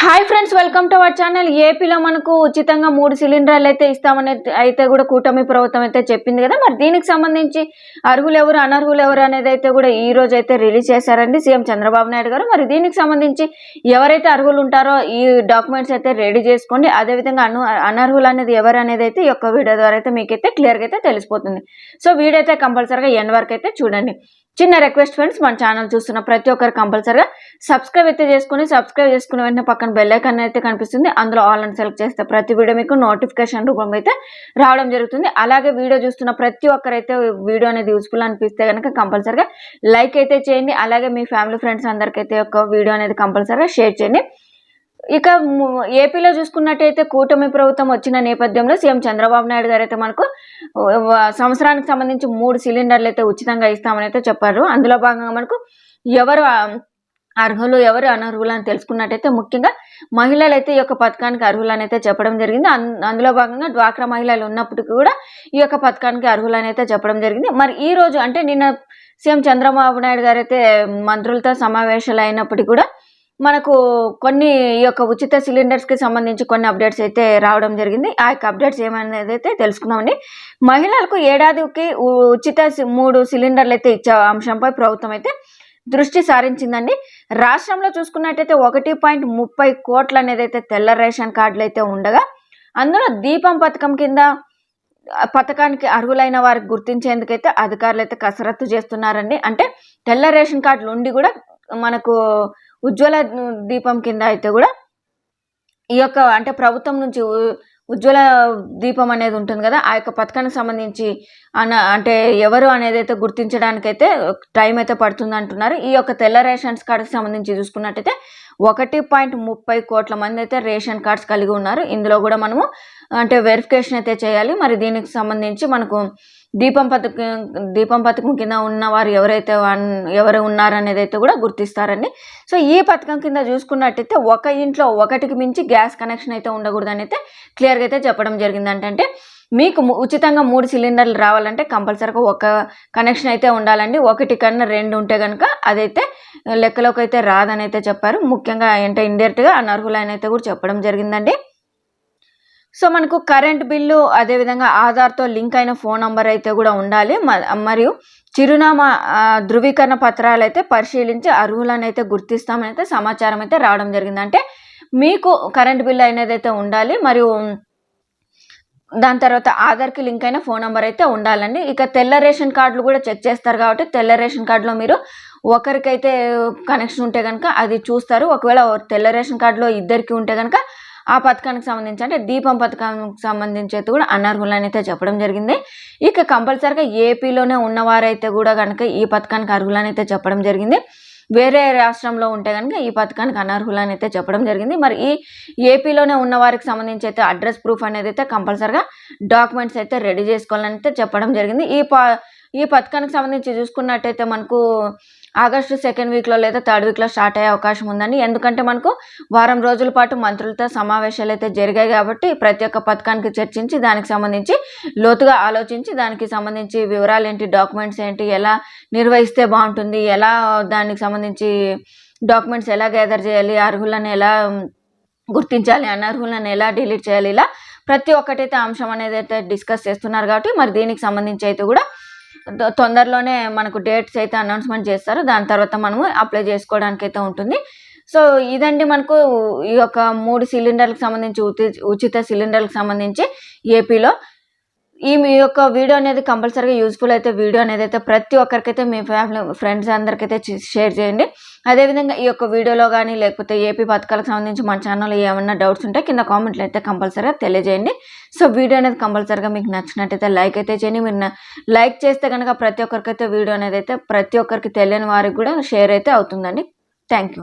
Hi friends, welcome to our channel. ఏపీలో మనకు ఉచితంగా 3 సిలిండర్లు అయితే ఇస్తామని అయితే కూడా కూటమి ప్రభుత్వం అయితే చెప్పింది కదా. మరి దీనికి సంబంధించి అర్హులు ఎవరు అనర్హులు ఎవరు అనేది అయితే కూడా ఈ రోజు అయితే రిలీజ్ చేశారండి సీఎం చంద్రబాబు నాయుడు గారు. మరి దీనికి సంబంధించి ఎవరైతే అర్హులు ఉంటారో ఈ డాక్యుమెంట్స్ అయితే రెడీ చేసుకోండి. అదేవిధంగా అనర్హులు అనేది ఎవరు అనేది అయితే ఈ యొక్క వీడియో ద్వారా అయితే మీకైతే క్లియర్గా అయితే తెలిసిపోతుంది. సో వీడియో అయితే కంపల్సరీగా ఎండ్ వరకు అయితే చూడండి. చిన్న రిక్వెస్ట్ ఫ్రెండ్స్, మన ఛానల్ చూస్తున్న ప్రతి ఒక్కరు కంపల్సరీగా సబ్స్క్రైబ్ అయితే చేసుకుని వెంటనే పక్కన బెల్ ఐకాన్ అయితే కనిపిస్తుంది. అందులో ఆల్ అని సెలెక్ట్ చేస్తే ప్రతి వీడియో మీకు నోటిఫికేషన్ రూపంలో అయితే రావడం జరుగుతుంది. అలాగే వీడియో చూస్తున్న ప్రతి ఒక్కరైతే వీడియో అనేది యూస్ఫుల్ అనిపిస్తే కనుక కంపల్సరీగా లైక్ అయితే చేయండి. అలాగే మీ ఫ్యామిలీ ఫ్రెండ్స్ అందరికైతే ఒక వీడియో అనేది కంపల్సరీగా షేర్ చేయండి. ఇక ఏపీలో చూసుకున్నట్టయితే కూటమి ప్రభుత్వం వచ్చిన నేపథ్యంలో సీఎం చంద్రబాబు నాయుడు గారు అయితే మనకు సంవత్సరానికి సంబంధించి 3 సిలిండర్లు అయితే ఉచితంగా ఇస్తామని అయితే చెప్పారు. అందులో భాగంగా మనకు ఎవరు అర్హులు ఎవరు అనర్హులు అని తెలుసుకున్నట్టయితే ముఖ్యంగా మహిళలు అయితే ఈ యొక్క పథకానికి అర్హులు అని అయితే చెప్పడం జరిగింది. అందులో భాగంగా డ్వాక్రా మహిళలు ఉన్నప్పటికీ కూడా ఈ యొక్క పథకానికి అర్హులు అని అయితే చెప్పడం జరిగింది. మరి ఈ రోజు అంటే నిన్న సీఎం చంద్రబాబు నాయుడు గారు అయితే మంత్రులతో సమావేశాలు అయినప్పటికీ కూడా మనకు కొన్ని ఈ యొక్క ఉచిత సిలిండర్స్కి సంబంధించి కొన్ని అప్డేట్స్ అయితే రావడం జరిగింది. ఆ యొక్క అప్డేట్స్ ఏమనేది అయితే తెలుసుకున్నామండి. మహిళలకు ఏడాదికి ఉచిత 3 సిలిండర్లు అయితే ఇచ్చే అంశంపై ప్రభుత్వం అయితే దృష్టి సారించిందండి. రాష్ట్రంలో చూసుకున్నట్టయితే 1.30 కోట్ల అనేది అయితే తెల్ల రేషన్ కార్డులు అయితే ఉండగా అందులో దీపం పథకం కింద పథకానికి అర్హులైన వారికి గుర్తించేందుకైతే అధికారులు అయితే కసరత్తు చేస్తున్నారండి. అంటే తెల్ల రేషన్ కార్డులు ఉండి కూడా మనకు ఉజ్వల దీపం కింద అయితే కూడా ఈ యొక్క అంటే ప్రభుత్వం నుంచి ఉజ్వల దీపం అనేది ఉంటుంది కదా, ఆ యొక్క పథకానికి సంబంధించి అంటే ఎవరు అనేది అయితే గుర్తించడానికైతే టైం అయితే పడుతుంది అంటున్నారు. ఈ యొక్క తెల్ల రేషన్స్ కార్డుకి సంబంధించి చూసుకున్నట్టయితే 1.30 కోట్ల మంది అయితే రేషన్ కార్డ్స్ కలిగి ఉన్నారు. ఇందులో కూడా మనము అంటే వెరిఫికేషన్ అయితే చేయాలి. మరి దీనికి సంబంధించి మనకు దీపం పథకం కింద ఉన్నవారు ఎవరు ఉన్నారనేది అయితే కూడా గుర్తిస్తారండి. సో ఈ పథకం కింద చూసుకున్నట్టయితే ఒక ఇంట్లో ఒకటికి మించి గ్యాస్ కనెక్షన్ అయితే ఉండకూడదని అయితే క్లియర్గా అయితే చెప్పడం జరిగింది. అంటే మీకు ఉచితంగా 3 సిలిండర్లు రావాలంటే కంపల్సరీగా ఒక కనెక్షన్ అయితే ఉండాలండి. 1 కన్నా 2 ఉంటే కనుక అదైతే లెక్కలోకి అయితే రాదని అయితే చెప్పారు. ముఖ్యంగా అంటే ఇండైరెక్ట్గా అనర్హులైన అయితే కూడా చెప్పడం జరిగిందండి. సో మనకు కరెంట్ బిల్లు అదేవిధంగా ఆధార్తో లింక్ అయిన ఫోన్ నంబర్ అయితే కూడా ఉండాలి. మరియు చిరునామా ధృవీకరణ పత్రాలు అయితే పరిశీలించి అర్హులను అయితే గుర్తిస్తామని అయితే సమాచారం అయితే రావడం జరిగింది. అంటే మీకు కరెంట్ బిల్లు అనేది అయితే ఉండాలి, మరియు దాని తర్వాత ఆధార్కి లింక్ అయిన ఫోన్ నెంబర్ అయితే ఉండాలండి. ఇక తెల్ల రేషన్ కార్డులు కూడా చెక్ చేస్తారు కాబట్టి తెల్ల రేషన్ కార్డులో మీరు ఒకరికైతే కనెక్షన్ ఉంటే కనుక అది చూస్తారు. ఒకవేళ తెల్ల రేషన్ కార్డులో ఇద్దరికి ఉంటే కనుక ఆ పథకానికి సంబంధించి అంటే దీపం పథకానికి సంబంధించి అయితే కూడా అనర్హులని అయితే చెప్పడం జరిగింది. ఇక కంపల్సరీగా ఏపీలోనే ఉన్నవారైతే కూడా కనుక ఈ పథకానికి అర్హులని అయితే చెప్పడం జరిగింది. వేరే రాష్ట్రంలో ఉంటే కనుక ఈ పథకానికి అనర్హులని అయితే చెప్పడం జరిగింది. మరి ఈ ఏపీలోనే ఉన్న వారికి సంబంధించి అయితే అడ్రస్ ప్రూఫ్ అనేది అయితే కంపల్సరీగా డాక్యుమెంట్స్ అయితే రెడీ చేసుకోవాలని అయితే చెప్పడం జరిగింది. ఈ పథకానికి సంబంధించి చూసుకున్నట్టయితే మనకు ఆగస్టు 2nd వీక్లో లేదా 3rd వీక్లో స్టార్ట్ అయ్యే అవకాశం ఉందండి. ఎందుకంటే మనకు వారం రోజుల పాటు మంత్రులతో సమావేశాలు అయితే జరిగాయి కాబట్టి ప్రతి ఒక్క పథకానికి చర్చించి దానికి సంబంధించి లోతుగా ఆలోచించి దానికి సంబంధించి వివరాలు ఏంటి, డాక్యుమెంట్స్ ఏంటి, ఎలా నిర్వహిస్తే బాగుంటుంది, ఎలా దానికి సంబంధించి డాక్యుమెంట్స్ ఎలా గ్యాదర్ చేయాలి, అర్హులను ఎలా గుర్తించాలి, అనర్హులను ఎలా డిలీట్ చేయాలి, ఇలా ప్రతి ఒక్కటైతే అంశం అనేది అయితే డిస్కస్ చేస్తున్నారు. కాబట్టి మరి దీనికి సంబంధించి అయితే కూడా తొందరలోనే మనకు డేట్స్ అయితే అనౌన్స్మెంట్ చేస్తారు. దాని తర్వాత మనము అప్లై చేసుకోవడానికి అయితే ఉంటుంది. సో ఇదండి మనకు ఈ యొక్క 3 సిలిండర్లకు సంబంధించి ఉచిత సిలిండర్లకు సంబంధించి ఏపీలో మీ యొక్క వీడియో అనేది కంపల్సరీగా యూస్ఫుల్ అయితే వీడియో అనేది అయితే ప్రతి ఒక్కరికైతే మీ ఫ్యామిలీ ఫ్రెండ్స్ అందరికైతే షేర్ చేయండి. అదేవిధంగా ఈ యొక్క వీడియోలో కానీ లేకపోతే ఏపీ పథకాలకు సంబంధించి మన ఛానల్లో ఏమన్నా డౌట్స్ ఉంటే కింద కామెంట్లు అయితే కంపల్సరీగా తెలియజేయండి. సో వీడియో అనేది కంపల్సరీగా మీకు నచ్చినట్టయితే లైక్ అయితే చేయండి. మీరు లైక్ చేస్తే కనుక ప్రతి ఒక్కరికైతే వీడియో అనేది అయితే ప్రతి ఒక్కరికి తెలియని వారికి కూడా షేర్ అయితే అవుతుందండి. Thank you.